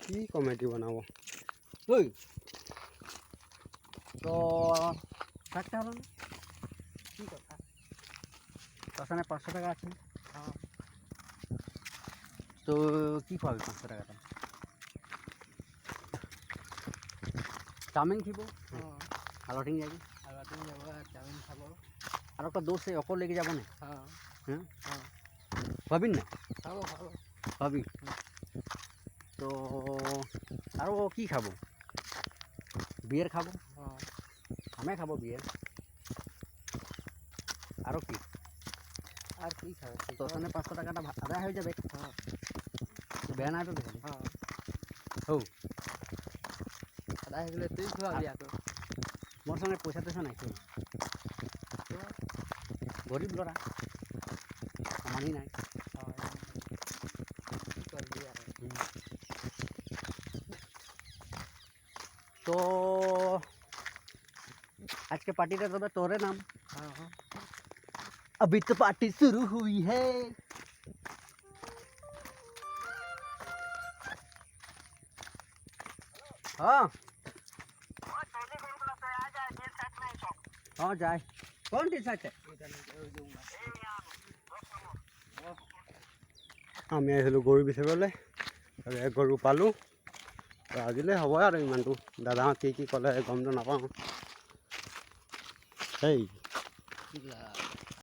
কি কমেডি বানাবো? ওই তো থাকতে হলো না, কি কথা? শ্মশানে 500 টাকা আছে, হ্যাঁ তো কি পাবি 500 টাকাটা? চাউমিন খাবো হ্যাঁ আর লটিং যাবি, আর বাটিং যাবো আর চাউমিন খাবো। আর একটা দোষ সেই অকল লেগে যাবো না? হ্যাঁ হ্যাঁ হ্যাঁ ভাবিন না? খাবো খাবো। ভাবি তো আরও কি খাবো? বিয়ের খাবো, হ্যাঁ আমি খাবো বিয়ের। আরও কি? আর কি খাবে? শ্মশানে 500 টাকাটা আদায় হয়ে যাবে। হ্যাঁ বেয়া নাই তো দেখি হ্যাঁ হৌ আদায় হয়ে গেলে তুই খাওয়াবি আকৌ। মোর সঙ্গে পয়সা টয়সা নাই তো, গরিব লড়া আমারই নাই। কি করবি আর? তো আজকে পার্টিটা তবে তোরে নাম, हाँ हाँ अभी तो पार्टी शुरू हुई है। हाँ हाँ जाए कौन टी शर्ट है? আমি আহিলোঁ গৰু বিচাৰিবলৈ, গৰু পালোঁ। আজিলৈ হ'ব আৰু ইমানটো। দাদাহঁত কি ক'লে গমটো নাপাওঁ। সেই